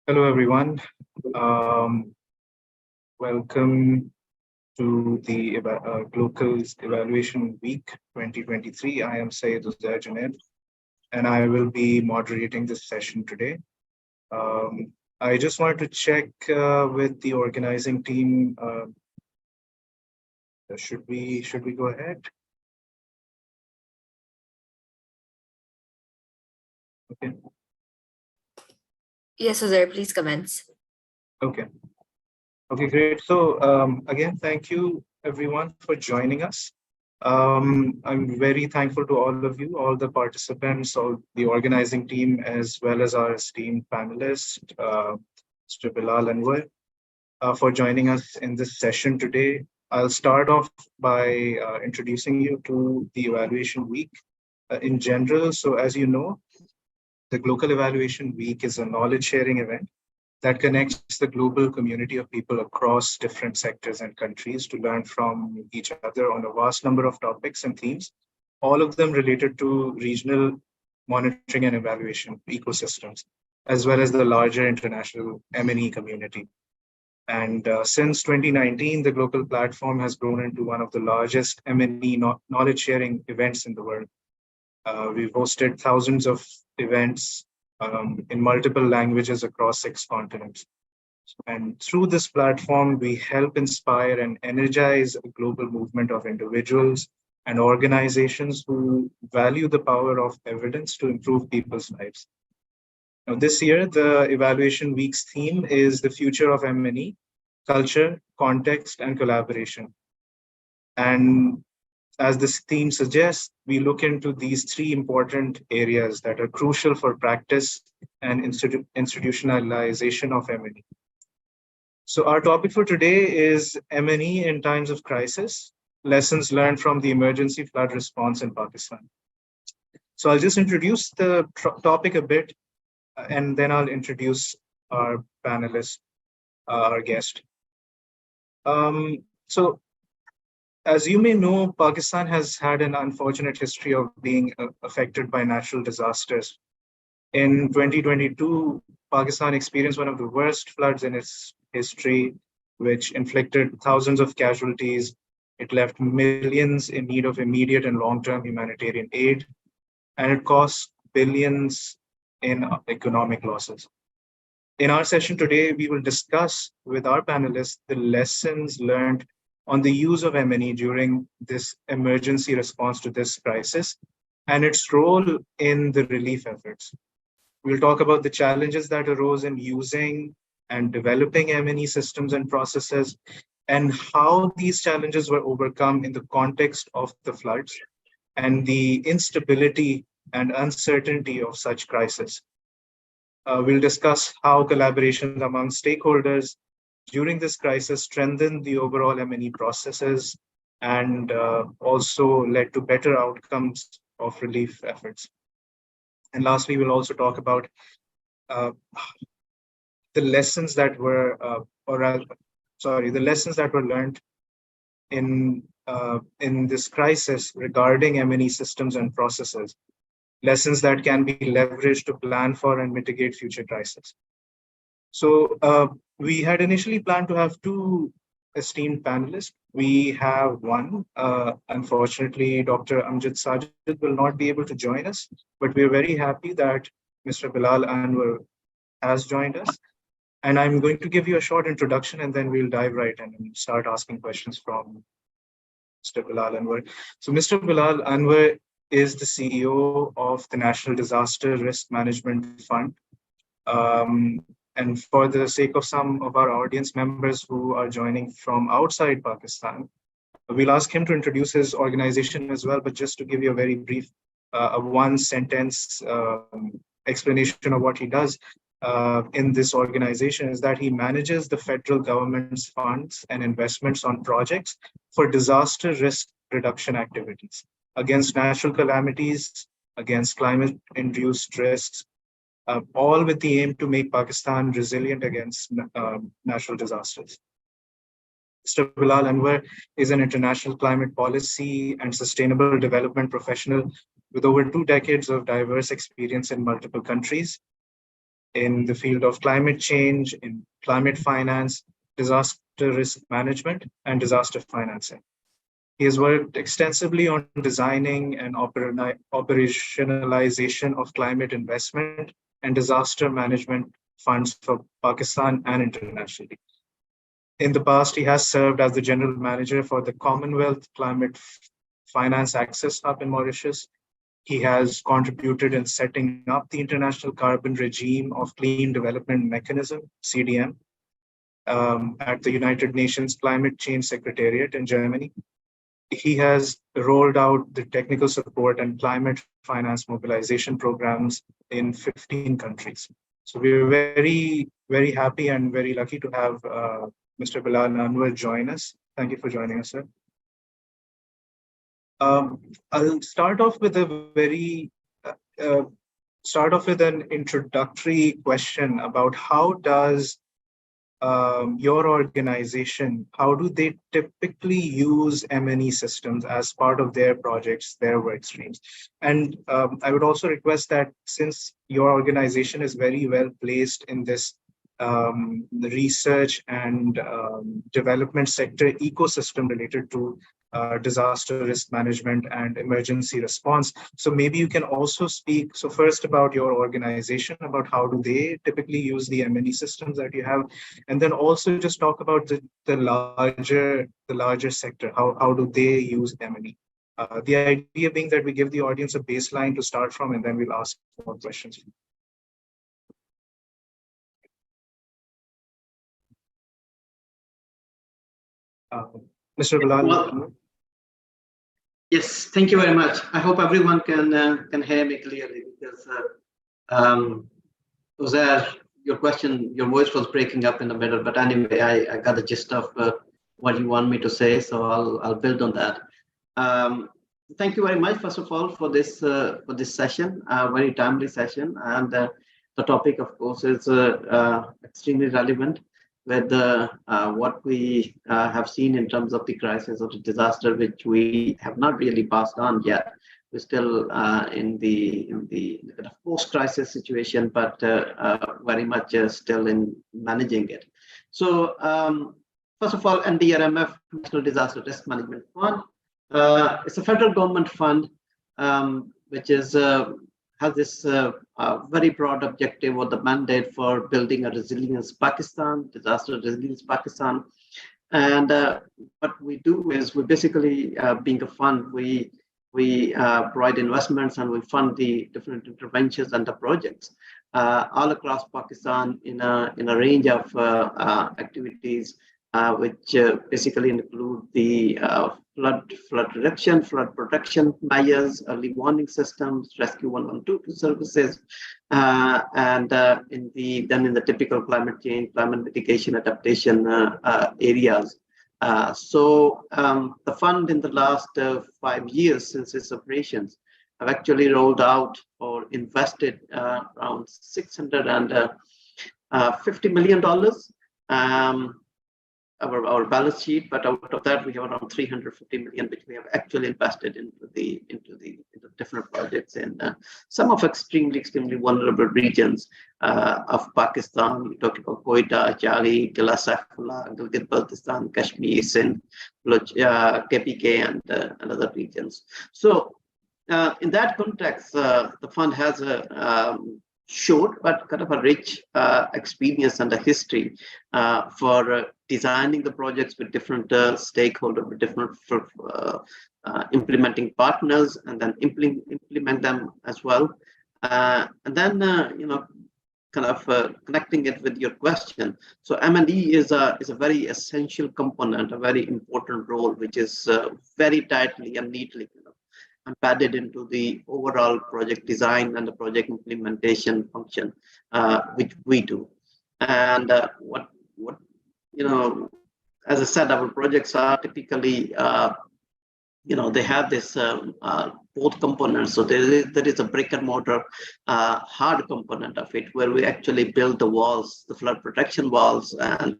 Hello, everyone. Um, Welcome to the Glocals Evaluation Week 2023. I am Syed Uzair Junaid, and I will be moderating this session today. I just wanted to check with the organizing team. Should we go ahead? Okay. Yes, Uzair, please commence. Okay. Okay, great. So again, thank you everyone for joining us. I'm very thankful to all of you, all the participants, all the organizing team, as well as our esteemed panelist, Mr. Bilal Anwar, for joining us in this session today. I'll start off by introducing you to the evaluation week in general. So as you know, the Global Evaluation Week is a knowledge sharing event that connects the global community of people across different sectors and countries to learn from each other on a vast number of topics and themes, all of them related to regional monitoring and evaluation ecosystems, as well as the larger international M&E community. And since 2019, the global platform has grown into one of the largest M&E knowledge sharing events in the world. We've hosted thousands of events in multiple languages across 6 continents. And through this platform, we help inspire and energize a global movement of individuals and organizations who value the power of evidence to improve people's lives. Now, this year, the Evaluation Week's theme is the future of M&E, culture, context, and collaboration. And as this theme suggests, we look into these three important areas that are crucial for practice and institutionalization of M&E. So our topic for today is M&E in times of crisis, lessons learned from the emergency flood response in Pakistan. So I'll just introduce the topic a bit, and then I'll introduce our panelist, our guest. So as you may know, Pakistan has had an unfortunate history of being affected by natural disasters. In 2022, Pakistan experienced one of the worst floods in its history, which inflicted thousands of casualties. It left millions in need of immediate and long-term humanitarian aid, and it cost billions in economic losses. In our session today, we will discuss with our panelists the lessons learned on the use of M&E during this emergency response to this crisis and its role in the relief efforts. We'll talk about the challenges that arose in using and developing M&E systems and processes, and how these challenges were overcome in the context of the floods and the instability and uncertainty of such crises. We'll discuss how collaborations among stakeholders during this crisis strengthened the overall M&E processes and also led to better outcomes of relief efforts. And lastly, we'll also talk about the lessons that were, the lessons that were learned in this crisis regarding M&E systems and processes, lessons that can be leveraged to plan for and mitigate future crises. So we had initially planned to have two esteemed panelists. We have one. Unfortunately, Dr. Amjad Sajid will not be able to join us, but we're very happy that Mr. Bilal Anwar has joined us. And I'm going to give you a short introduction, and then we'll dive right in and start asking questions from Mr. Bilal Anwar. So Mr. Bilal Anwar is the CEO of the National Disaster Risk Management Fund. And for the sake of some of our audience members who are joining from outside Pakistan, we'll ask him to introduce his organization as well, but just to give you a very brief, a one-sentence explanation of what he does in this organization is that he manages the federal government's funds and investments on projects for disaster risk reduction activities against natural calamities, against climate-induced risks, all with the aim to make Pakistan resilient against natural disasters. Mr. Bilal Anwar is an international climate policy and sustainable development professional with over 2 decades of diverse experience in multiple countries. in the field of climate change, in climate finance, disaster risk management, and disaster financing. He has worked extensively on designing and operationalization of climate investment and disaster management funds for Pakistan and internationally. In the past, he has served as the general manager for the Commonwealth Climate Finance Access Hub in Mauritius. He has contributed in setting up the International Carbon Regime of Clean Development Mechanism, CDM, at the United Nations Climate Change Secretariat in Germany. He has rolled out the technical support and climate finance mobilization programs in 15 countries. So we're very, very happy and very lucky to have Mr. Bilal Anwar join us. Thank you for joining us, sir. I'll start off with an introductory question about how does your organization, how do they typically use M&E systems as part of their projects, their work streams? And I would also request that since your organization is very well placed in this research and development sector ecosystem related to disaster risk management and emergency response. So maybe you can also speak, so first about your organization, about how do they typically use the M&E systems that you have, and then also just talk about the larger sector, how do they use M&E? The idea being that we give the audience a baseline to start from, and then we'll ask more questions. Mr. Bilal. Well, yes, thank you very much. I hope everyone can hear me clearly because Uzair, your question, your voice was breaking up in the middle, but anyway, I got the gist of what you want me to say, so I'll build on that. Thank you very much, first of all, for this session, very timely session, and the topic, of course, is extremely relevant with what we have seen in terms of the crisis or the disaster, which we have not really passed on yet. We're still in the kind of post-crisis situation, but very much still in managing it. So first of all, NDRMF, National Disaster Risk Management Fund, it's a federal government fund which is has this very broad objective or the mandate for building a resilience Pakistan, disaster resilience Pakistan. And what we do is we basically, being a fund, we provide investments and we fund the different interventions and the projects all across Pakistan in a range of activities, which basically include the flood reduction, flood protection measures, early warning systems, rescue 112 services, and in the typical climate change, climate mitigation, adaptation areas. So the fund in the last 5 years since its operations have actually rolled out or invested around $650 million. Our balance sheet, but out of that we have around 350 million, which we have actually invested into the different projects in some of extremely vulnerable regions of Pakistan. We talked about Quetta, Chari, Gila Saifullah, Gilgit-Baltistan, Kashmir, Sindh, KPK, and other regions. So in that context, the fund has a short but kind of a rich experience and a history for designing the projects with different stakeholders, with different implementing partners, and then implement them as well. And then, kind of connecting it with your question. So M&E is a very essential component, a very important role, which is very tightly and neatly embedded into the overall project design and the project implementation function, which we do. And what as I said, our projects are typically, they have this both components. So there is a brick and mortar hard component of it, where we actually build the walls, the flood protection walls, and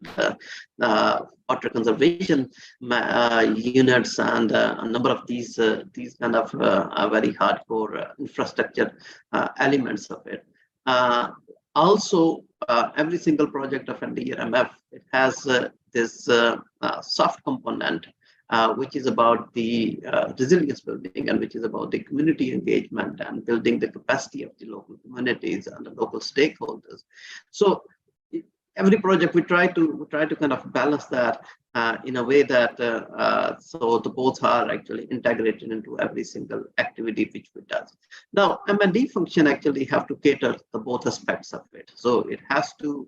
water conservation units, and a number of these kind of very hardcore infrastructure elements of it. Also, every single project of NDRMF, it has this soft component, which is about the resilience building, and which is about the community engagement and building the capacity of the local communities and the local stakeholders. So every project we try to kind of balance that in a way that so the both are actually integrated into every single activity which we does. Now, M&D function actually have to cater the both aspects of it. So it has to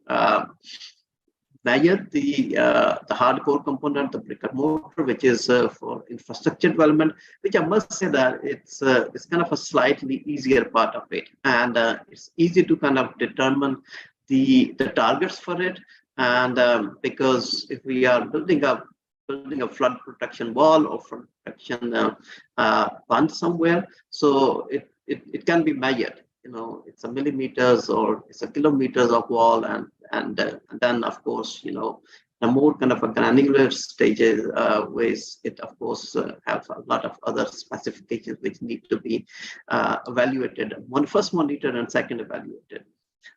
measure the hardcore component, the brick and mortar, which is for infrastructure development, which I must say that it's kind of a slightly easier part of it, and it's easy to kind of determine the targets for it. And because if we are building a flood protection wall or flood protection fund somewhere, so it can be measured. It's a millimeters or it's a kilometers of wall, and then of course, the more kind of a granular stages ways, it of course has a lot of other specifications which need to be evaluated. First monitored and second evaluated.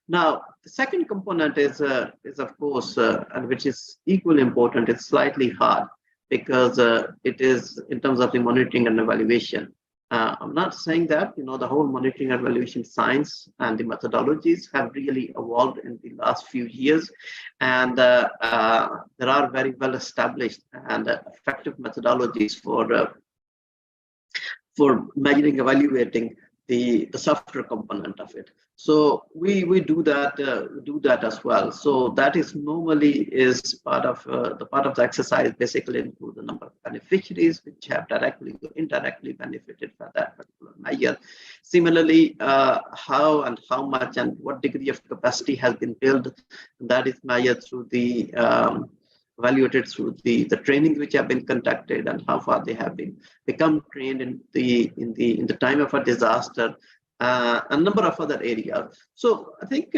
Now, the second component is of course, and which is equally important. It's slightly hard because it is in terms of the monitoring and evaluation. I'm not saying that the whole monitoring and evaluation science and the methodologies have really evolved in the last few years, and there are very well established and effective methodologies for measuring, evaluating the software component of it. So we do that as well. So that is normally is part of the exercise. Basically, include the number of beneficiaries which have directly or indirectly benefited from that particular measure. Similarly, how much and what degree of capacity has been built. That is measured through the evaluated through the trainings which have been conducted, and how far they have become trained in the time of a disaster, a number of other areas. So I think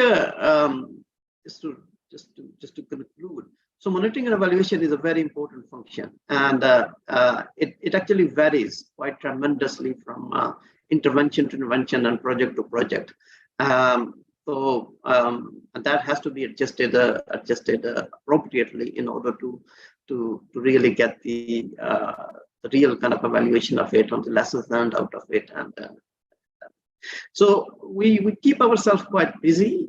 just to conclude, so monitoring and evaluation is a very important function, and it actually varies quite tremendously from intervention to intervention and project to project. And that has to be adjusted appropriately in order to really get the real kind of evaluation of it, on the lessons learned out of it. And so we keep ourselves quite busy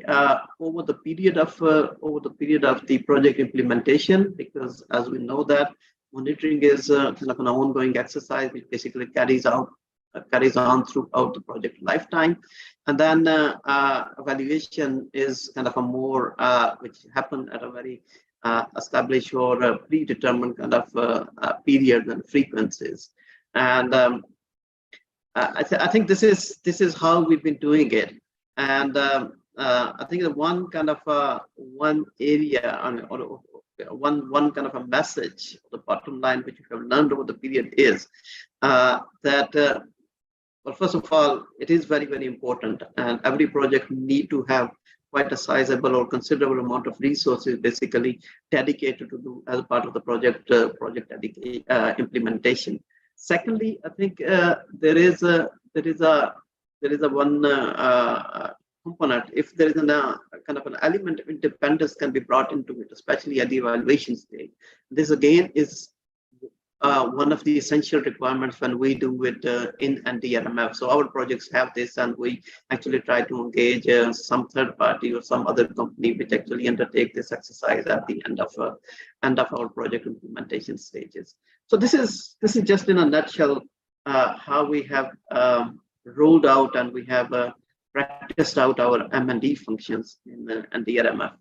over the period of the project implementation, because as we know that monitoring is kind of an ongoing exercise which basically carries on throughout the project lifetime. And then evaluation is kind of a more which happen at a very established or predetermined kind of period and frequencies. And I think this is how we've been doing it. And I think the one kind of one area or one kind of a message, the bottom line which we have learned over the period is that well, first of all, it is very, very important, and every project need to have quite a sizable or considerable amount of resources basically dedicated to do as part of the project implementation. Secondly, I think there is a one component. If there is a kind of an element of independence can be brought into it, especially at the evaluation stage. This again is one of the essential requirements when we do it in NDRMF. So our projects have this, and we actually try to engage some third party or some other company which actually undertake this exercise at the end of our project implementation stages. So this is just in a nutshell how we have rolled out and we have practiced out our M&D functions in NDRMF.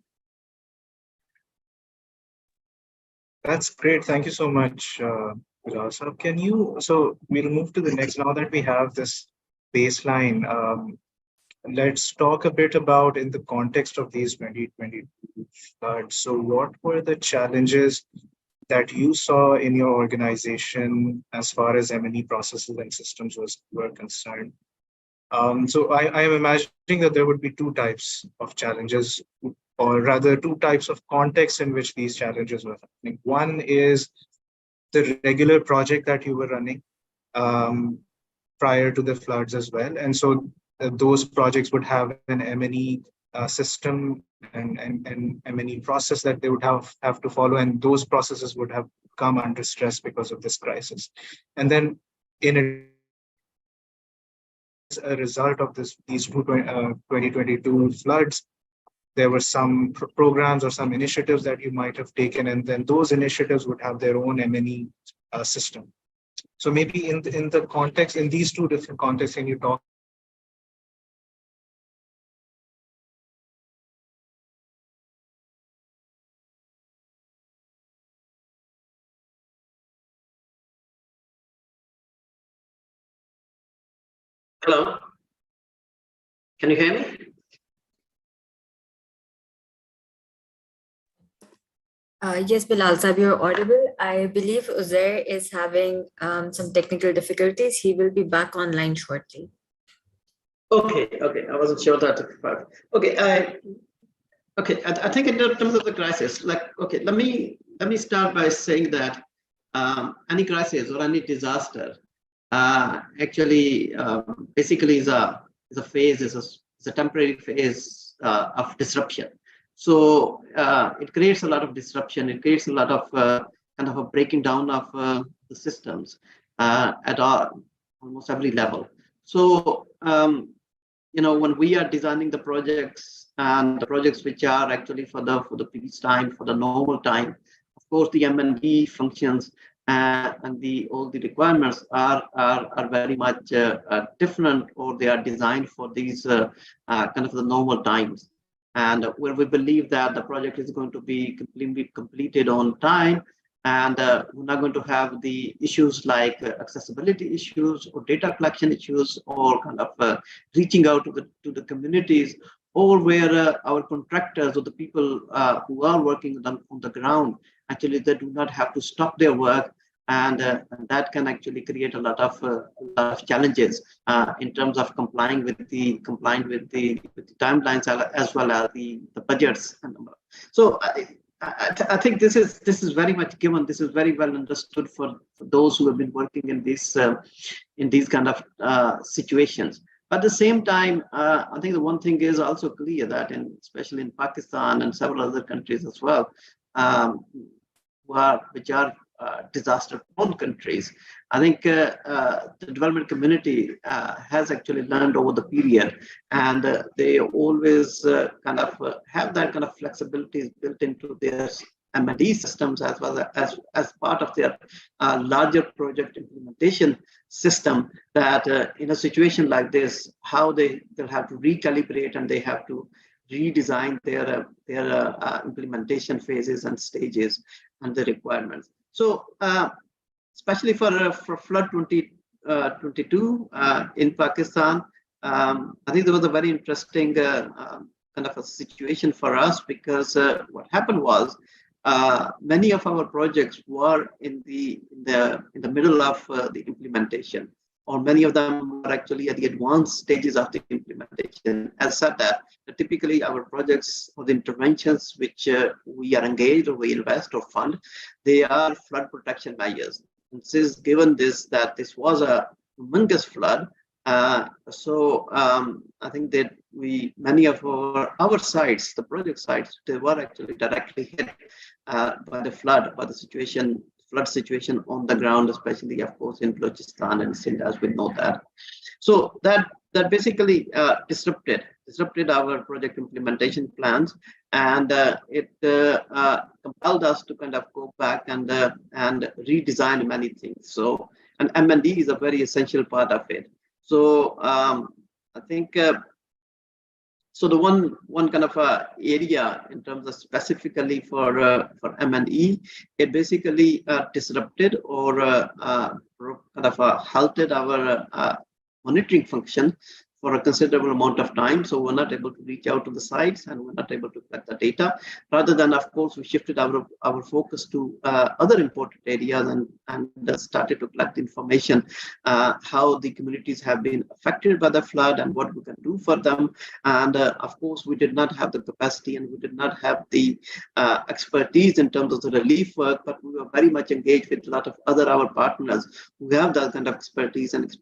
That's great. Thank you so much, Bilal. So we'll move to the next. Now that we have this baseline, let's talk a bit about in the context of these 2022 floods. So what were the challenges that you saw in your organization as far as M&E processes and systems were concerned? So I am imagining that there would be two types of challenges, or rather two types of contexts in which these challenges were happening. One is the regular project that you were running prior to the floods as well. And so those projects would have an M&E system and M&E process that they would have to follow, and those processes would have come under stress because of this crisis. And then as a result of these 2022 floods, there were some programs or some initiatives that you might have taken, and then those initiatives would have their own M&E system. So maybe in the context, in these two different contexts, can you talk? Hello, can you hear me? Yes, Bilal Sahib, you're audible. I believe Uzair is having some technical difficulties. He will be back online shortly. Okay, I wasn't sure that. Okay, I think in terms of the crisis, let me start by saying that any crisis or any disaster actually basically is a phase, is a temporary phase of disruption. So it creates a lot of disruption. It creates a lot of kind of a breaking down of the systems at almost every level. So when we are designing the projects and the projects which are actually for the peace time, for the normal time, of course the M&E functions and all the requirements are very much different, or they are designed for these kind of the normal times, and where we believe that the project is going to be completely completed on time, and we're not going to have the issues like accessibility issues or data collection issues, or kind of reaching out to the communities, or where our contractors or the people who are working on the ground, actually they do not have to stop their work, and that can actually create a lot of challenges in terms of complying with the timelines as well as the budgets. So I think this is very much given. This is very well understood for those who have been working in these kind of situations. But at the same time, I think the one thing is also clear that, especially in Pakistan and several other countries as well, which are disaster-prone countries, I think the development community has actually learned over the period, and they always kind of have that kind of flexibility built into their M&E systems, as well as part of their larger project implementation system, that in a situation like this, how they'll have to recalibrate, and they have to redesign their implementation phases and stages and the requirements. So especially for flood 2022 in Pakistan, I think there was a very interesting kind of a situation for us, because what happened was many of our projects were in the middle of the implementation, or many of them are actually at the advanced stages of the implementation. As said, that typically our projects or the interventions which we are engaged or we invest or fund, they are flood protection measures. And since given that this was a humongous flood, so I think that many of our sites, the project sites, they were actually directly hit by the flood, by the flood situation on the ground, especially of course in Balochistan and Sindh, as we know that. So that basically disrupted our project implementation plans, and it compelled us to kind of go back and redesign many things. So, and M&E is a very essential part of it. So I think so the one kind of area in terms of specifically for M&E, it basically disrupted or kind of halted our monitoring function for a considerable amount of time. So we're not able to reach out to the sites, and we're not able to collect the data. Rather than, of course, we shifted our focus to other important areas and started to collect information, how the communities have been affected by the flood and what we can do for them. And of course, we did not have the capacity, and we did not have the expertise in terms of the relief work, but we were very much engaged with a lot of our partners who have that kind of expertise and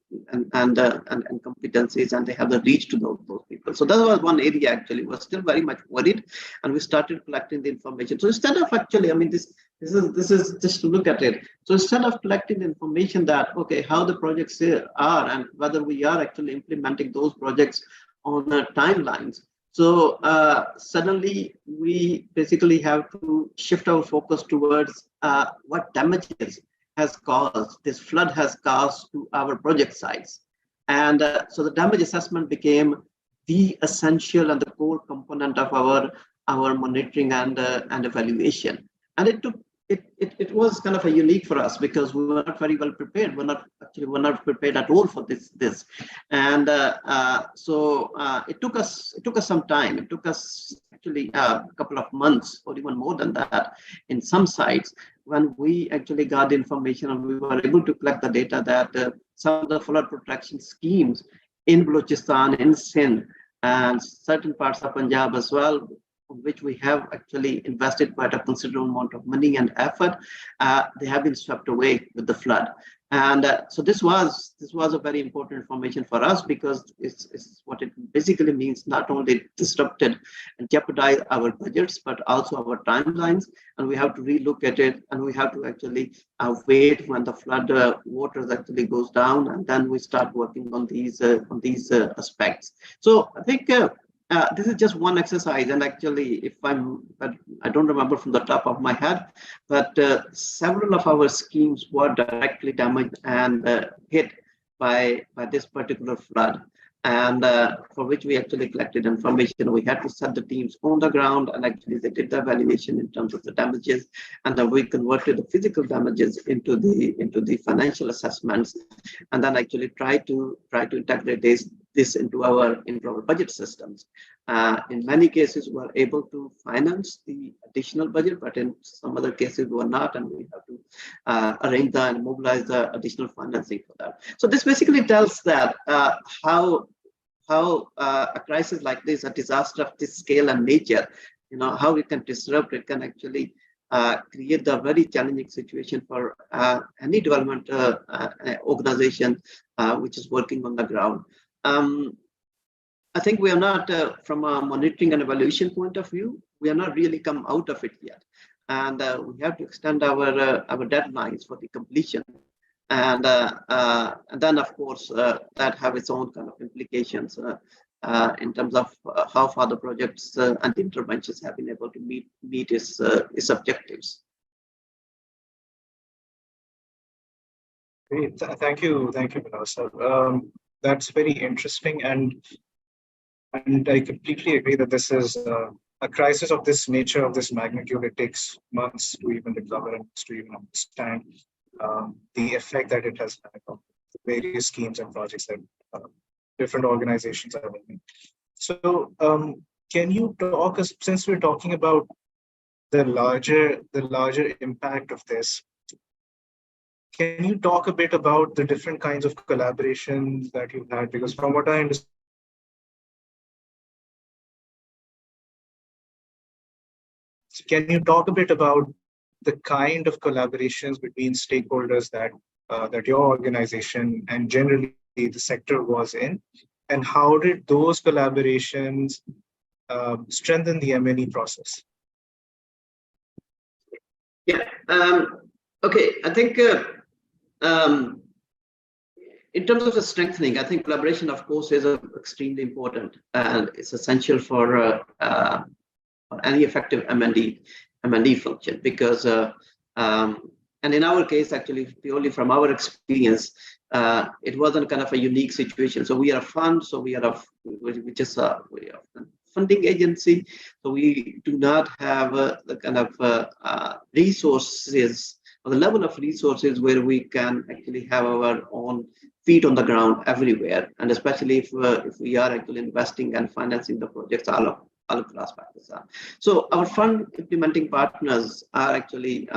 competencies and they have the reach to those people. So that was one area actually. We're still very much worried, and we started collecting the information. So instead of actually, I mean, this is just to look at it. So instead of collecting the information that, okay, how the projects are and whether we are actually implementing those projects on the timelines. So suddenly we basically have to shift our focus towards what damages has caused, this flood has caused to our project sites. And so the damage assessment became the essential and the core component of our monitoring and evaluation. And it was kind of a unique for us because we were not very well prepared. We're not prepared at all for this. And so it took us some time. It took us actually a couple of months or even more than that in some sites when we actually got the information and we were able to collect the data that some of the flood protection schemes in Balochistan, in Sindh, and certain parts of Punjab as well, which we have actually invested quite a considerable amount of money and effort, they have been swept away with the flood. And so this was a very important information for us because it's what it basically means. Not only disrupted and jeopardized our budgets, but also our timelines. And we have to relook at it, and we have to actually wait when the flood waters actually goes down, and then we start working on these aspects. So I think. This is just one exercise, and actually, I don't remember from the top of my head, but several of our schemes were directly damaged and hit by this particular flood, and for which we actually collected information. We had to set the teams on the ground, and actually they did the evaluation in terms of the damages, and then we converted the physical damages into the financial assessments, and then actually try to integrate this into our budget systems. In many cases, we are able to finance the additional budget, but in some other cases, we are not, and we have to arrange that and mobilize the additional financing for that. So this basically tells that how a crisis like this, a disaster of this scale and nature, how it can disrupt, it can actually create a very challenging situation for any development organization which is working on the ground. I think we are not, from a monitoring and evaluation point of view, we are not really come out of it yet. And we have to extend our deadlines for the completion. And then, of course, that have its own kind of implications in terms of how far the projects and the interventions have been able to meet its objectives. Great. Thank you, Bilal sir. That's very interesting, and I completely agree that this is a crisis of this nature, of this magnitude. It takes months to even recover and to even understand the effect that it has had on various schemes and projects that different organizations are running. So, can you talk, since we're talking about the larger impact of this? Can you talk a bit about the different kinds of collaborations that you've had? Because from what I understand, can you talk a bit about the kind of collaborations between stakeholders that your organization and generally the sector was in, and how did those collaborations strengthen the M&E process? Yeah. Okay. I think. In terms of the strengthening, I think collaboration, of course, is extremely important, and it's essential for any effective M&E function. Because, and in our case, actually, purely from our experience, it wasn't kind of a unique situation. So we are a fund, so we are just a funding agency. So we do not have the kind of resources, or the level of resources where we can actually have our own feet on the ground everywhere, and especially if we are actually investing and financing the projects all across Pakistan. So our fund implementing partners are actually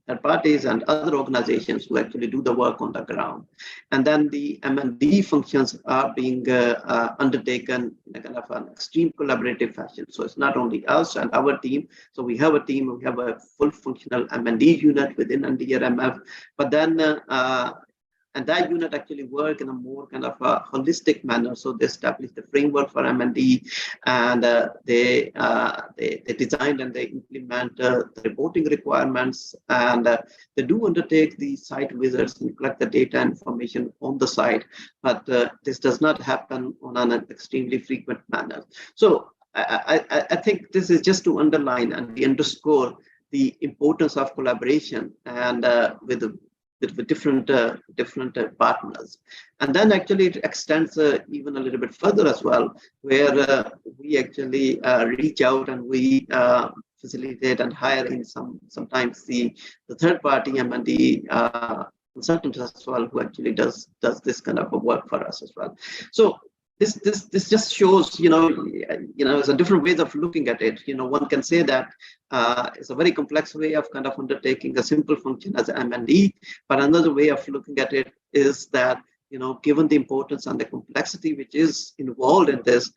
third parties and other organizations who actually do the work on the ground, and then the M&D functions are being undertaken in a kind of an extreme collaborative fashion. So it's not only us and our team. So we have a team, we have a full functional M&D unit within NDRMF, but then And that unit actually work in a more kind of a holistic manner. So they established the framework for M&E, and they designed and they implement the reporting requirements, and they do undertake the site visits and collect the data information on the site. But this does not happen on an extremely frequent manner. So I think this is just to underline and underscore the importance of collaboration and with different partners. And then actually it extends even a little bit further as well, where we actually reach out and we facilitate and hire in sometimes the third party M&E consultant as well, who actually does this kind of a work for us as well. So this just shows, it's a different ways of looking at it. One can say that it's a very complex way of kind of undertaking a simple function as M&E, but another way of looking at it is that, given the importance and the complexity which is involved in this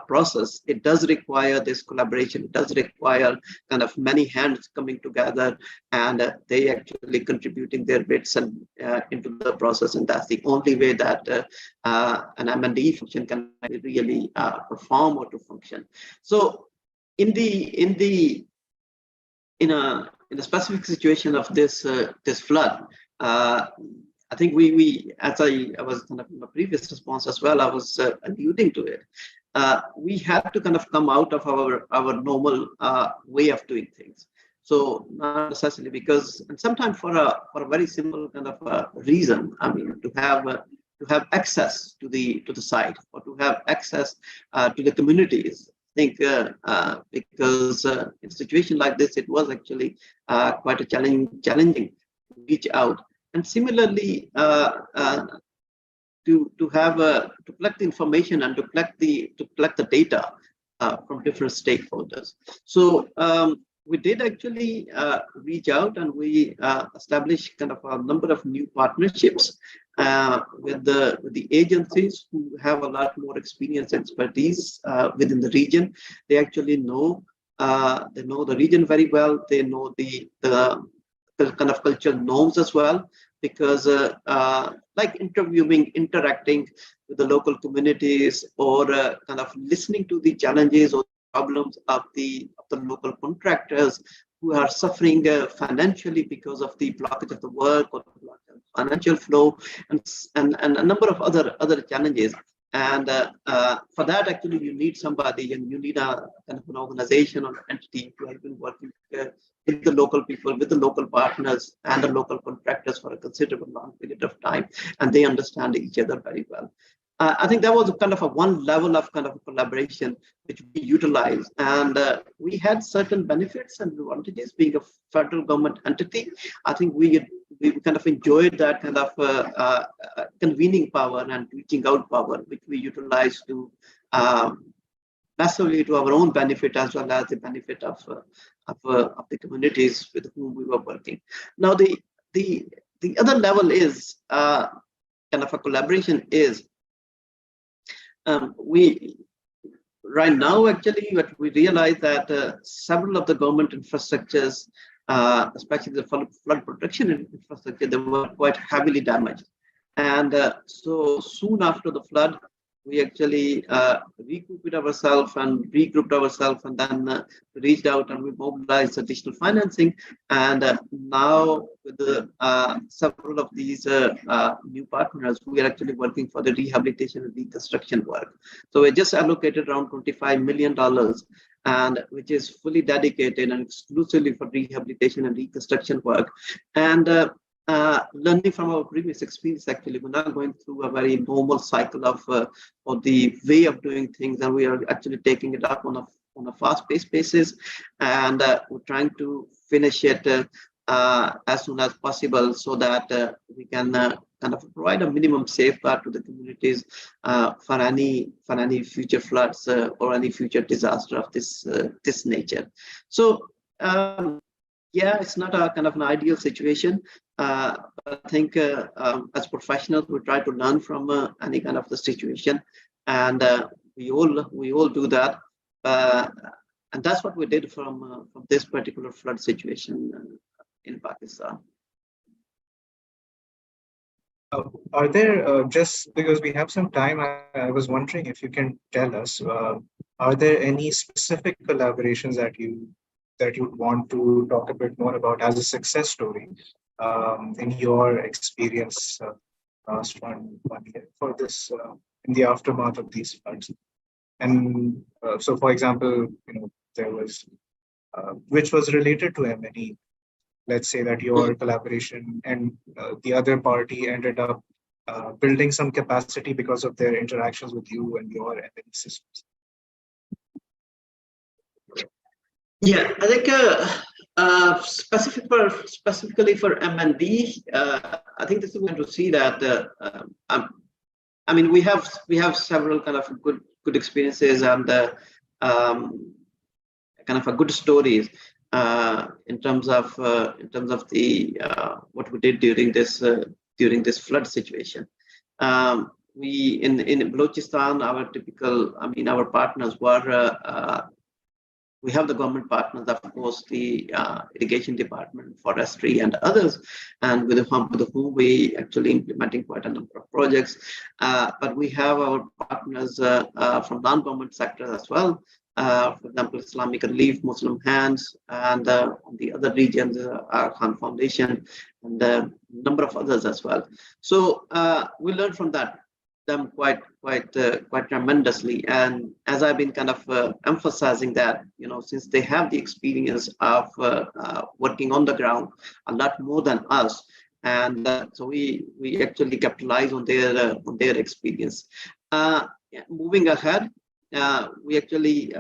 process, it does require this collaboration. It does require kind of many hands coming together, and they actually contributing their bits and into the process. And that's the only way that an M&E function can really perform or to function. So in a specific situation of this flood, I think we as I was kind of in my previous response as well, I was alluding to it. We had to kind of come out of our normal way of doing things. So not necessarily because, and sometimes for a very simple kind of reason. I mean, to have access to the site, or to have access to the communities. I think because in a situation like this, it was actually quite a challenging to reach out. And similarly, to collect the information and to collect the data from different stakeholders. So we did actually reach out, and we established kind of a number of new partnerships with the agencies who have a lot more experience and expertise within the region. They actually know the region very well. They know the kind of cultural norms as well, because like interacting with the local communities, or kind of listening to the challenges or problems of the local contractors who are suffering financially because of the blockage of the work, or financial flow, and a number of other challenges. And for that, actually, you need somebody, and you need a kind of an organization or entity who has been working with the local people, with the local partners and the local contractors for a considerable long period of time, and they understand each other very well. I think that was kind of one level of kind of collaboration which we utilized, and we had certain benefits and advantages being a federal government entity. I think we kind of enjoyed that kind of convening power and reaching out power, which we utilized to massively to our own benefit, as well as the benefit of the communities with whom we were working. Now, the other level is kind of a collaboration is we right now actually what we realize that several of the government infrastructures, especially the flood protection infrastructure, they were quite heavily damaged. And so soon after the flood, we actually recouped ourselves and regrouped ourselves, and then reached out and we mobilized additional financing. And now with the several of these new partners, we are actually working for the rehabilitation and reconstruction work. So we just allocated around $25 million, and which is fully dedicated and exclusively for rehabilitation and reconstruction work. And learning from our previous experience, actually, we're now going through a very normal cycle of the way of doing things, and we are actually taking it up on a fast-paced basis, and we're trying to finish it as soon as possible, so that we can kind of provide a minimum safeguard to the communities for any future floods or any future disaster of this nature. So. Yeah, it's not a kind of an ideal situation. I think as professionals, we try to learn from any kind of the situation, and we all do that. And that's what we did from this particular flood situation in Pakistan. Are there, just because we have some time, I was wondering if you can tell us, are there any specific collaborations that you'd want to talk a bit more about as a success story in your experience last one year for this in the aftermath of these floods? And so, for example, there was which was related to M&E. Let's say that your collaboration and the other party ended up building some capacity because of their interactions with you and your M&E systems. Yeah, I think specifically for M&D, I think this is going to see that. I mean, we have several kind of good experiences and kind of a good stories in terms of the what we did during this flood situation. We in Balochistan, our partners were. We have the government partners, of course, the irrigation department, forestry, and others, and with whom we actually implementing quite a number of projects. But we have our partners from non-government sectors as well. For example, Islamic Relief, Muslim Hands, and the other regions, our Khan Foundation, and a number of others as well. So we learned from them quite tremendously. And as I've been kind of emphasizing that, since they have the experience of working on the ground a lot more than us, and so we actually capitalize on their experience. Moving ahead, we actually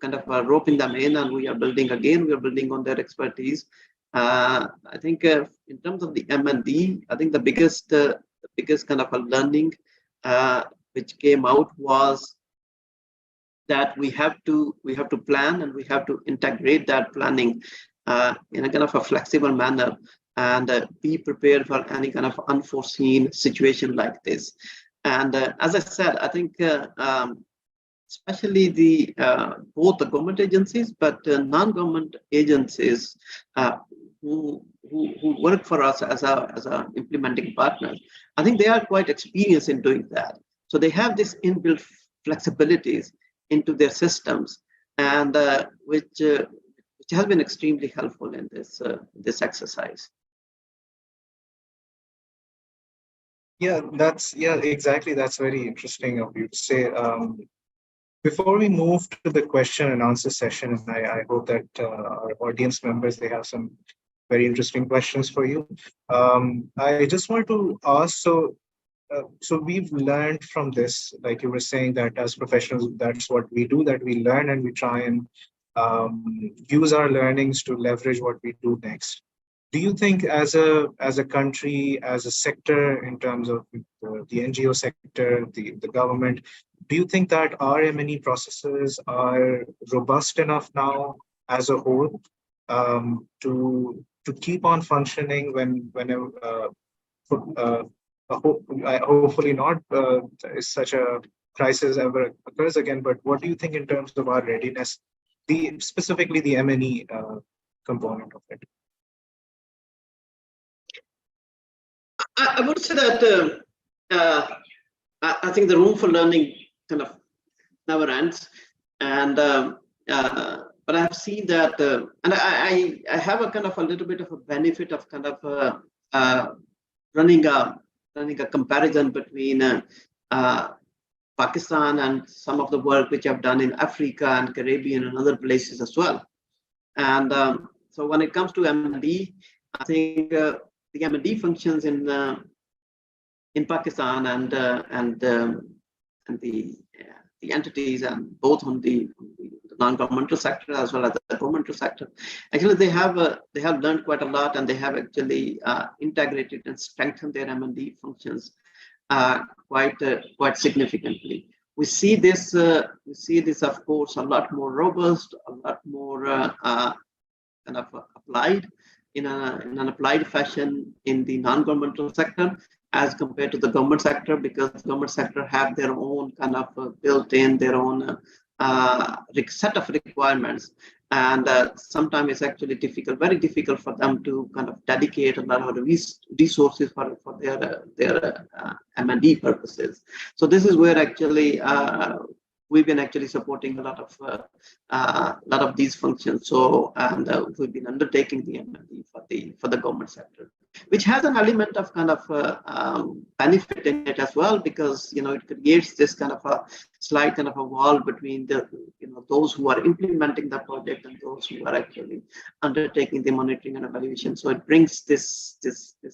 kind of roping them in, and we are building on their expertise. I think in terms of the M&D, I think the biggest kind of a learning which came out was that we have to plan, and we have to integrate that planning in a kind of a flexible manner, and be prepared for any kind of unforeseen situation like this. And as I said, I think especially both the government agencies, but non-government agencies who work for us as a implementing partner, I think they are quite experienced in doing that. So they have this inbuilt flexibilities into their systems, and which has been extremely helpful in this exercise. Yeah, exactly. That's very interesting of you to say. Before we move to the question and answer session, I hope that our audience members, they have some very interesting questions for you. I just want to ask, so we've learned from this, like you were saying, that as professionals, that's what we do, that we learn and we try and use our learnings to leverage what we do next. Do you think as a country, as a sector, in terms of the NGO sector, the government, do you think that our M&E processes are robust enough now as a whole to keep on functioning whenever hopefully not such a crisis ever occurs again? But what do you think in terms of our readiness, specifically the M&E component of it? I would say that I think the room for learning kind of never ends, and but I have seen that, and I have a kind of a little bit of a benefit of kind of running a comparison between Pakistan and some of the work which I've done in Africa and Caribbean and other places as well. And so when it comes to M&D, I think the M&D functions in Pakistan and the entities, and both on the non-governmental sector as well as the governmental sector, actually they have learned quite a lot, and they have actually integrated and strengthened their M&D functions quite significantly. We see this of course a lot more robust, a lot more kind of applied in an applied fashion in the non-governmental sector as compared to the government sector, because the government sector have their own kind of built in their own set of requirements, And sometimes it's actually difficult, very difficult for them to kind of dedicate a lot of resources for their M&E purposes. So this is where actually we've been actually supporting a lot of these functions. So and we've been undertaking the M&E for the government sector, which has an element of kind of benefit in it as well, because it creates this kind of a slight kind of a wall between the those who are implementing the project and those who are actually undertaking the monitoring and evaluation. So it brings this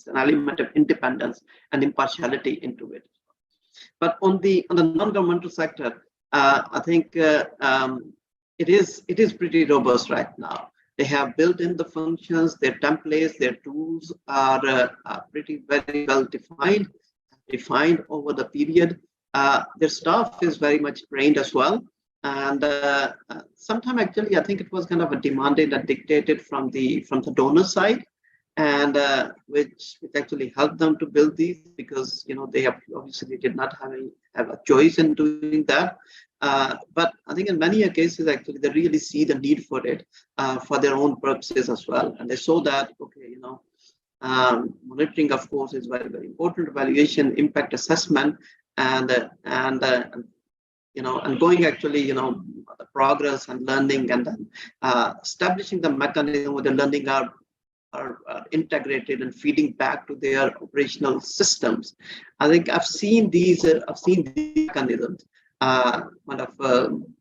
an element of independence and impartiality into it. But on the non-governmental sector, I think it is pretty robust right now. They have built in the functions, their templates, their tools are pretty very well defined over the period. Their staff is very much trained as well. And sometimes actually, I think it was kind of a demanded and dictated from the donor side, and which actually helped them to build these, because they have obviously did not have a choice in doing that. But I think in many cases actually they really see the need for it for their own purposes as well, and they saw that monitoring of course is very very important, evaluation, impact assessment, and going actually the progress and learning, and then establishing the mechanism where the learning are integrated and feeding back to their operational systems. I think I've seen these mechanisms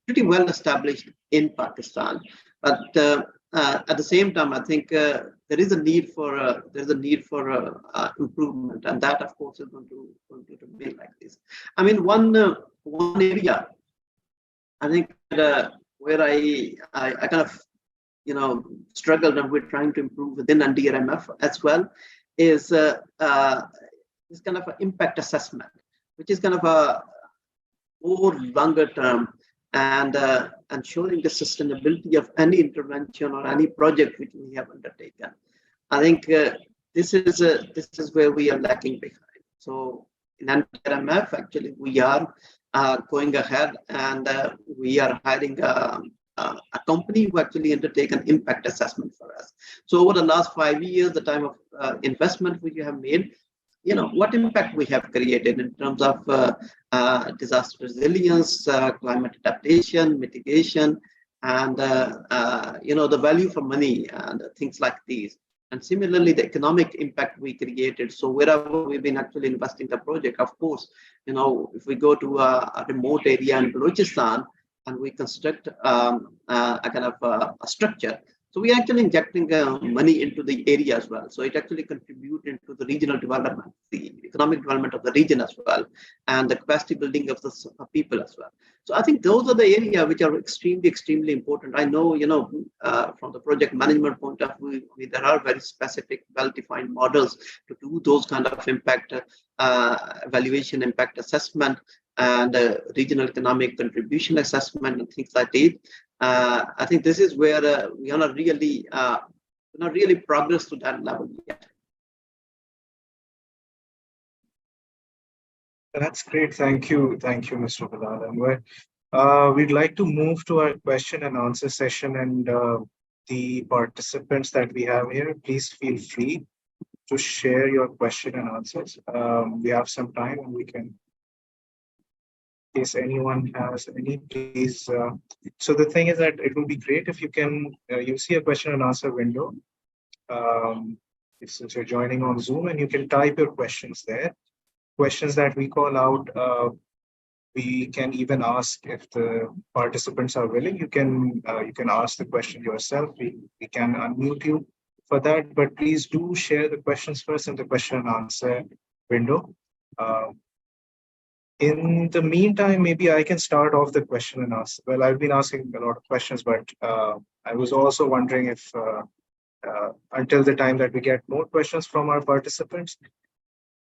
pretty well established in Pakistan, but at the same time, I think there is a need for improvement, and that of course is going to be like this. I mean, one area I think where I kind of struggled and we're trying to improve within NDRMF as well is this kind of an impact assessment, which is kind of a more longer term, and ensuring the sustainability of any intervention or any project which we have undertaken. I think this is where we are lacking behind. So in NDRMF, actually, we are going ahead, and we are hiring a company who actually undertake an impact assessment for us. So over the last 5 years, the time of investment which we have made, what impact we have created in terms of disaster resilience, climate adaptation, mitigation, and the value for money and things like these. And similarly, the economic impact we created. So wherever we've been actually investing the project, of course, if we go to a remote area in Balochistan and we construct a kind of a structure, so we are actually injecting money into the area as well. So it actually contributes into the regional development, the economic development of the region as well, and the capacity building of the people as well. So I think those are the areas which are extremely, extremely important. I know, from the project management point of view, there are very specific, well-defined models to do those kind of impact evaluation, impact assessment, and regional economic contribution assessment and things like that. I think this is where we are not really progress to that level yet. That's great. Thank you, Mr. Bilal. And we'd like to move to our question and answer session, and the participants that we have here, please feel free to share your question and answers. We have some time, and we can. In case anyone has any, please. So the thing is that it will be great if you can, you see a question and answer window. Since you're joining on Zoom, and you can type your questions there. Questions that we call out, we can even ask if the participants are willing. You can ask the question yourself. We can unmute you for that, but please do share the questions first in the question and answer window. In the meantime, maybe I can start off the question and answer. Well, I've been asking a lot of questions, but I was also wondering if until the time that we get more questions from our participants,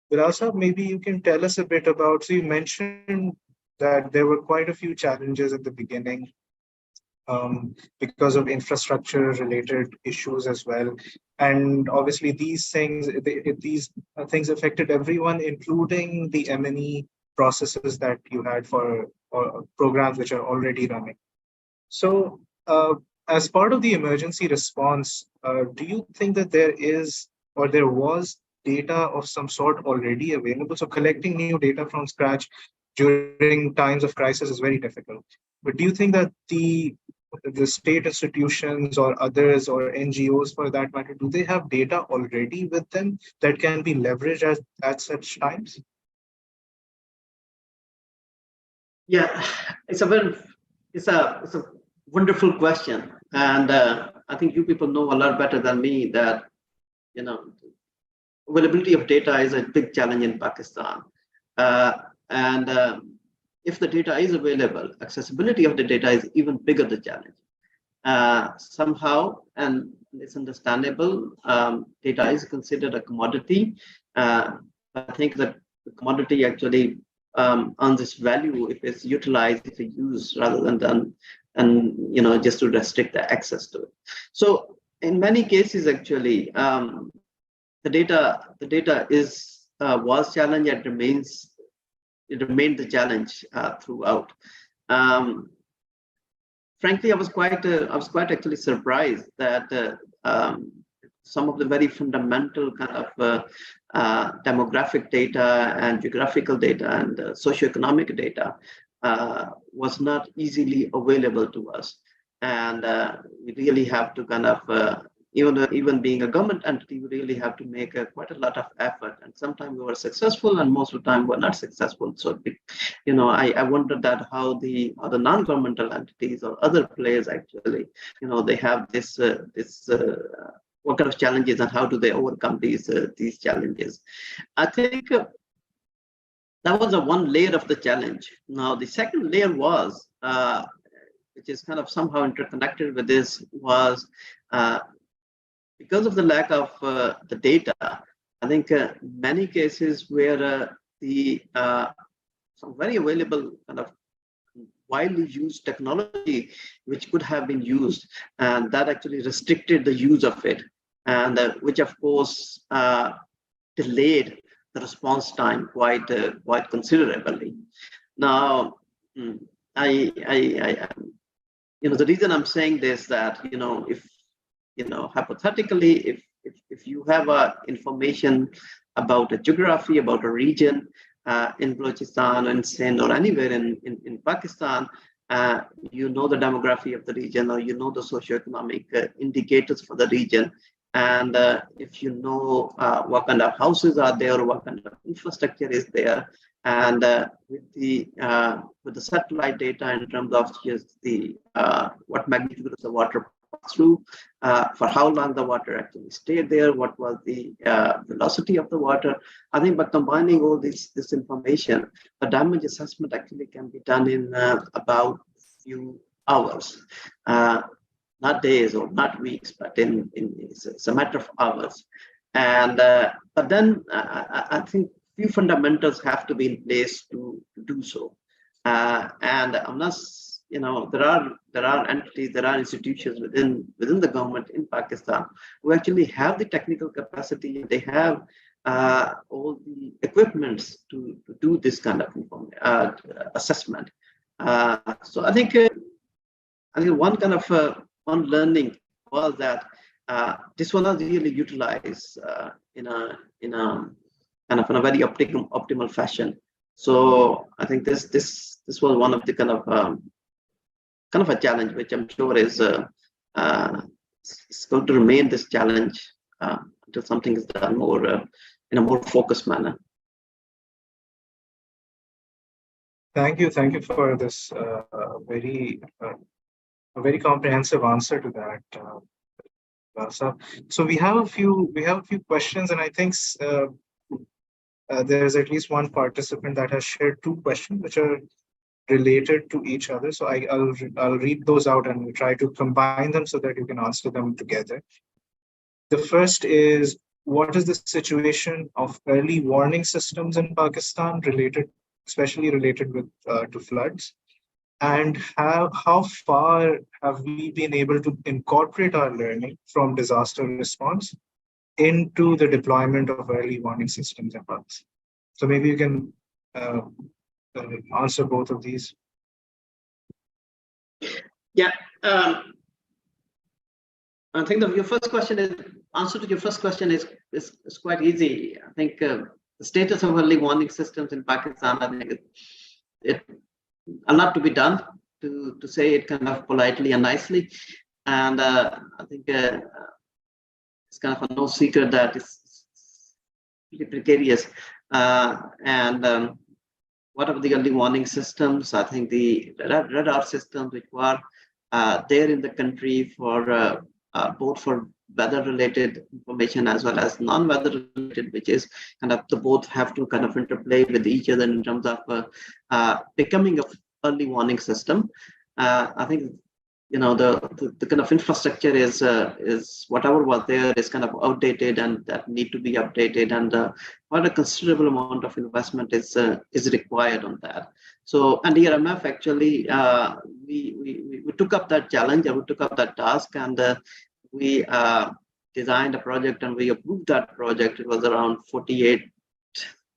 Bilal Sahab, maybe you can tell us a bit about, so you mentioned that there were quite a few challenges at the beginning because of infrastructure related issues as well. And obviously these things affected everyone, including the M&E processes that you had for programs which are already running. So as part of the emergency response, do you think that there is or there was data of some sort already available? So collecting new data from scratch during times of crisis is very difficult. But do you think that the state institutions or others or NGOs for that matter, do they have data already with them that can be leveraged at such times? Yeah, it's a very, it's a wonderful question, and I think you people know a lot better than me that you know availability of data is a big challenge in Pakistan, and if the data is available, accessibility of the data is even bigger the challenge. Somehow, and it's understandable, data is considered a commodity. I think that the commodity actually earns its value if it's utilized, if it's used, rather than done, and just to restrict the access to it. So in many cases, actually, the data is was challenge and remained the challenge throughout. Frankly, I was quite actually surprised that some of the very fundamental kind of demographic data and geographical data and socioeconomic data was not easily available to us, and we really have to kind of even being a government entity, we really have to make quite a lot of effort. And sometimes we were successful, and most of the time we're not successful. So, I wonder that how the non-governmental entities or other players actually, they have this what kind of challenges and how do they overcome these challenges. I think that was one layer of the challenge. Now, the second layer was, which is kind of somehow interconnected with this, was because of the lack of the data. I think many cases where some very available kind of widely used technology which could have been used, and that actually restricted the use of it, and which of course delayed the response time quite considerably. Now, the reason I'm saying this, that if hypothetically, if you have information about a geography, about a region in Balochistan, in Sindh, or anywhere in Pakistan, the demography of the region, or the socioeconomic indicators for the region, and if what kind of houses are there, or what kind of infrastructure is there, and with the satellite data in terms of just the what magnitude of the water through, for how long the water actually stayed there, what was the velocity of the water. I think by combining all this information, a damage assessment actually can be done in about few hours, not days or not weeks, but it's a matter of hours. And but then I think few fundamentals have to be in place to do so. And unless there are entities, there are institutions within the government in Pakistan who actually have the technical capacity, they have all the equipments to do this kind of assessment. So I think one kind of one learning was that this was not really utilized in a kind of in a very optimal fashion. So I think this was one of the kind of a challenge, which I'm sure is going to remain this challenge until something is done more in a more focused manner. Thank you for this very comprehensive answer to that. So we have a few questions, and I think there's at least one participant that has shared two questions which are related to each other. So I'll read those out and we'll try to combine them so that you can answer them together. The first is, what is the situation of early warning systems in Pakistan especially related to floods? And how far have we been able to incorporate our learning from disaster response into the deployment of early warning systems in Pakistan? So maybe you can answer both of these. Yeah, I think your first question is answer to your first question is quite easy. I think the status of early warning systems in Pakistan, I think it a lot to be done, to say it kind of politely and nicely, and I think it's kind of a no secret that it's pretty precarious. And what are the early warning systems? I think the radar systems, which were there in the country for both for weather-related information as well as non-weather related, which is kind of the both have to kind of interplay with each other in terms of becoming a early warning system. I think the kind of infrastructure is whatever was there is kind of outdated and that need to be updated, and quite a considerable amount of investment is required on that. So, and the ERMF actually we took up that challenge, and we took up that task, and we designed a project and we approved that project. It was around $48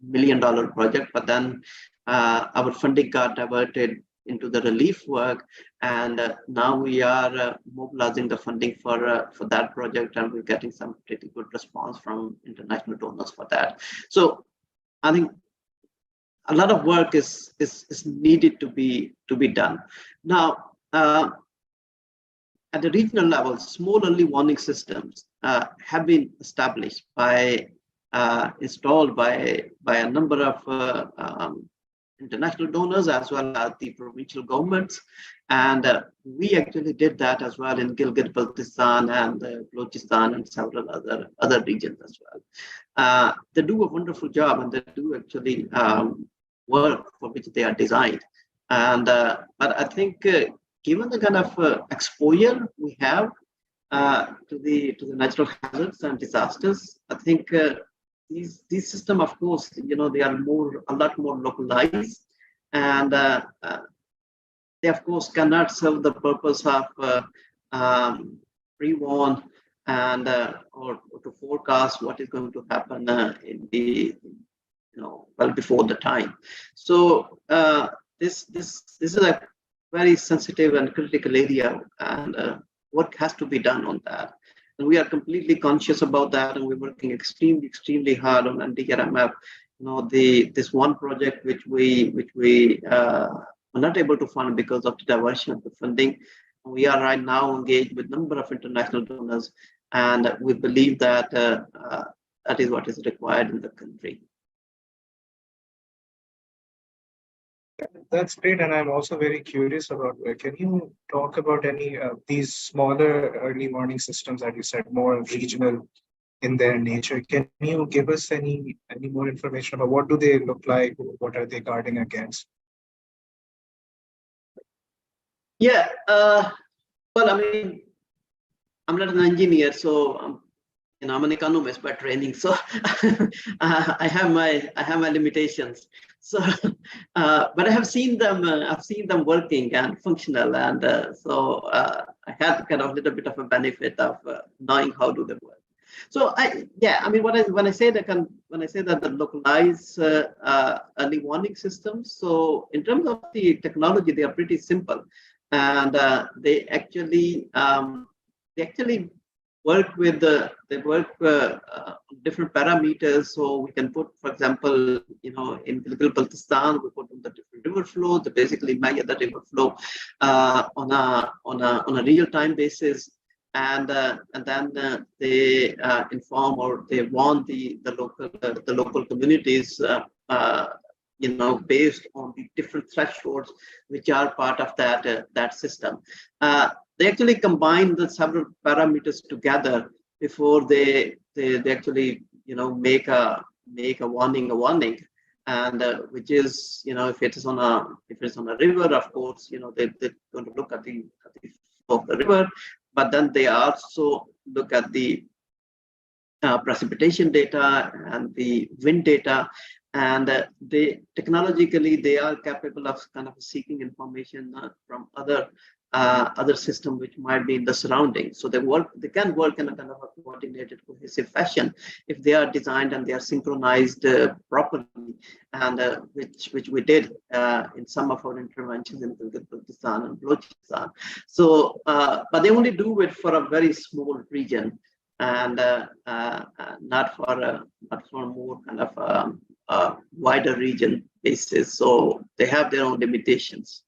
million project, but then our funding got diverted into the relief work, and now we are mobilizing the funding for that project, and we're getting some pretty good response from international donors for that. So I think a lot of work is needed to be done. Now at the regional level, small early warning systems have been established installed by a number of international donors as well as the provincial governments, and we actually did that as well in Gilgit-Baltistan and Balochistan and several other regions as well. They do a wonderful job, and they do actually work for which they are designed. And but I think given the kind of exposure we have to the natural hazards and disasters, I think these systems, of course, they are a lot more localized, and they of course cannot serve the purpose of pre-warn and or to forecast what is going to happen in the well before the time. So this is a very sensitive and critical area, and work has to be done on that. And we are completely conscious about that, and we're working extremely hard on NDRMF. This one project which we are not able to fund because of the diversion of the funding. We are right now engaged with a number of international donors, and we believe that that is what is required in the country. That's great, and I'm also very curious about. Can you talk about any of these smaller early warning systems that you said, more regional in their nature? Can you give us any more information about what do they look like? What are they guarding against? Yeah, well, I mean, I'm not an engineer, so I'm an economist by training, so I have my limitations. So, but I have seen them. I've seen them working and functional, and so I had kind of a little bit of a benefit of knowing how do they work. So I mean, when I say that the localized early warning systems. So in terms of the technology, they are pretty simple, and they actually work with different parameters. So we can put, for example, in Gilgit-Baltistan, we put on the different river flows. They basically measure the river flow on a real-time basis, and then they inform or they warn the local communities. Based on the different thresholds which are part of that system. They actually combine the several parameters together before they actually make a warning, and which is if it's on a river, of course they're going to look at the flow of the river, but then they also look at the precipitation data and the wind data. And they technologically they are capable of kind of seeking information from other other system which might be in the surroundings. So they can work in a kind of a coordinated, cohesive fashion if they are designed and they are synchronized properly, and which we did in some of our interventions in Gilgit-Baltistan and Balochistan. So, but they only do it for a very small region, and not for more kind of wider region basis. So they have their own limitations.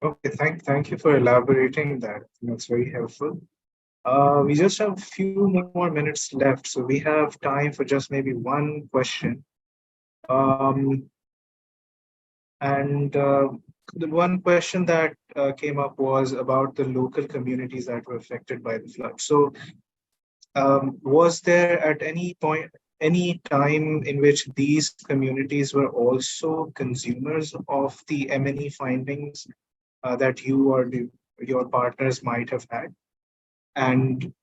Okay, thank you for elaborating that. That's very helpful. We just have a few more minutes left, so we have time for just maybe one question. And the one question that came up was about the local communities that were affected by the flood. So, was there at any point, any time in which these communities were also consumers of the M&E findings that you or your partners might have had? And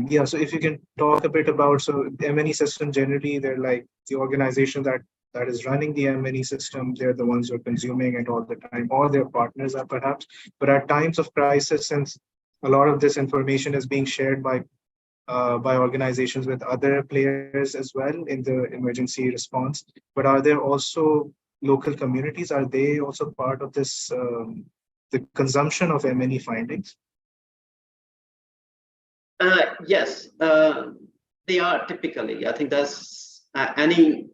yeah, so if you can talk a bit about, so the M&E system generally, they're like the organization that is running the M&E system, they're the ones who are consuming it all the time, or their partners are perhaps. But at times of crisis, since a lot of this information is being shared by organizations with other players as well in the emergency response, but are there also local communities? Are they also part of this, the consumption of M&E findings? Yes, they are typically. I think that's any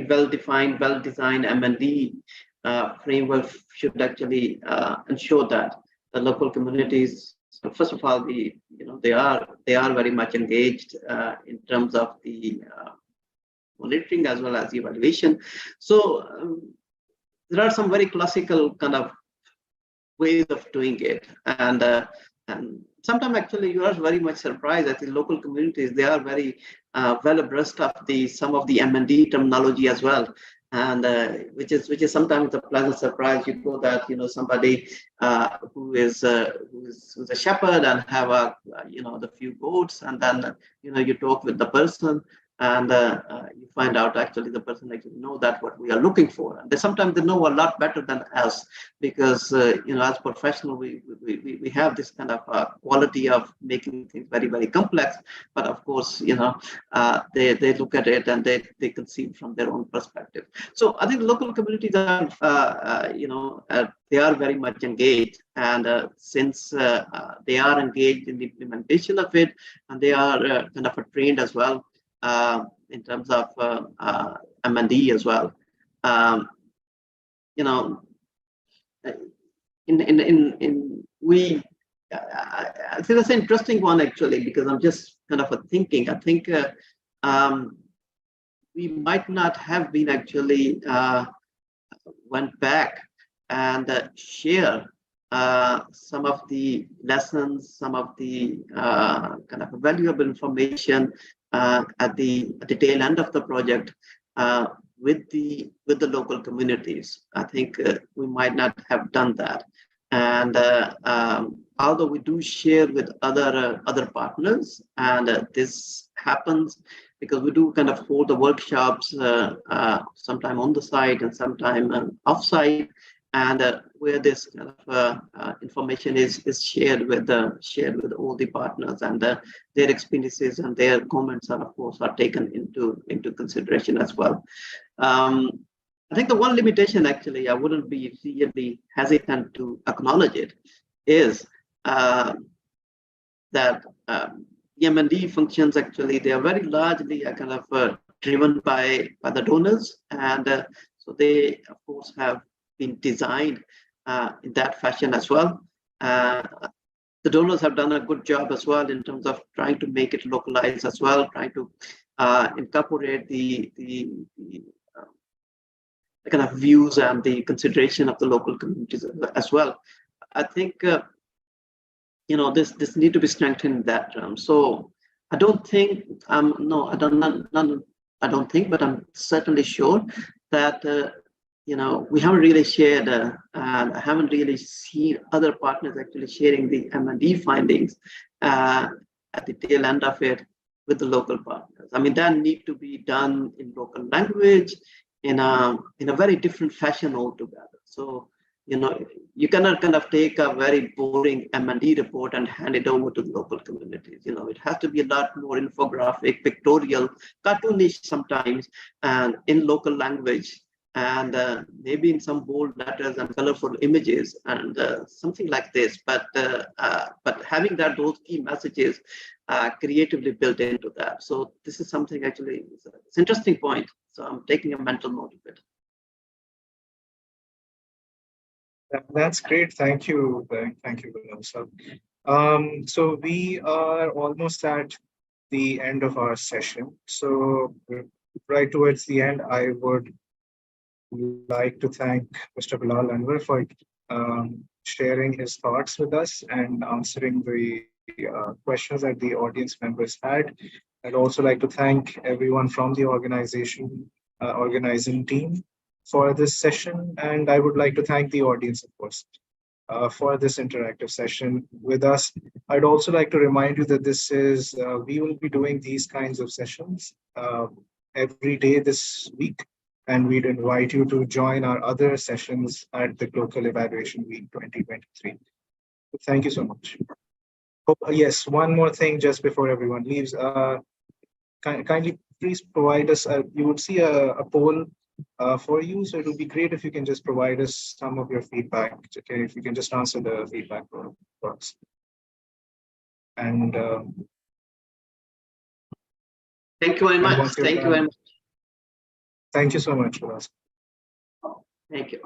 well-defined, well-designed M&D framework should actually ensure that the local communities, first of all, they are very much engaged in terms of the monitoring as well as the evaluation. So there are some very classical kind of ways of doing it, and sometimes actually you are very much surprised that the local communities, they are very well abreast of some of the M&D terminology as well, and which is sometimes a pleasant surprise. You go that somebody who is a shepherd and have the few goats, and then you talk with the person, and you find out actually the person actually know that what we are looking for, and sometimes they know a lot better than us, because as professional we have this kind of quality of making things very, very complex, but of course they look at it and they conceive from their own perspective. So I think local communities are they are very much engaged, and since they are engaged in the implementation of it, and they are kind of trained as well in terms of M&D as well. I think that's an interesting one actually, because I'm just kind of thinking. I think we might not have been actually went back and share some of the lessons, some of the kind of valuable information at the tail end of the project with the local communities. I think we might not have done that, and although we do share with other partners, and this happens because we do kind of hold the workshops sometime on the site and sometime off-site, and where this kind of information is shared with all the partners, and their experiences and their comments are of course taken into consideration as well. I think the one limitation actually, I wouldn't be really hesitant to acknowledge it, is that M&D functions actually, they are very largely kind of driven by the donors, and so they of course have been designed in that fashion as well. The donors have done a good job as well in terms of trying to make it localized as well, trying to incorporate the kind of views and the consideration of the local communities as well. I think this need to be strengthened in that term. So I don't think I don't think, but I'm certainly sure that we haven't really shared, and I haven't really seen other partners actually sharing the M&D findings at the tail end of it with the local partners. I mean, that need to be done in local language, in a very different fashion altogether. So you cannot kind of take a very boring M&D report and hand it over to the local communities. It has to be a lot more infographic, pictorial, cartoonish sometimes, and in local language, and maybe in some bold letters and colorful images and something like this. But having those key messages creatively built into that. So this is something actually, it's an interesting point. So I'm taking a mental note of it. That's great. Thank you. Thank you, Bilal. So we are almost at the end of our session. So right towards the end, I would like to thank Mr. Bilal Anwar for sharing his thoughts with us and answering the questions that the audience members had. I'd also like to thank everyone from the organizing team for this session. And I would like to thank the audience, of course, for this interactive session with us. I'd also like to remind you that we will be doing these kinds of sessions every day this week. And we'd invite you to join our other sessions at the Local Evaluation Week 2023. Thank you so much. Yes, one more thing just before everyone leaves. Kindly please provide us, you would see a poll for you. So it would be great if you can just provide us some of your feedback. Okay, if you can just answer the feedback for us. And thank you very much. Thank you very much. Thank you so much for us. Thank you.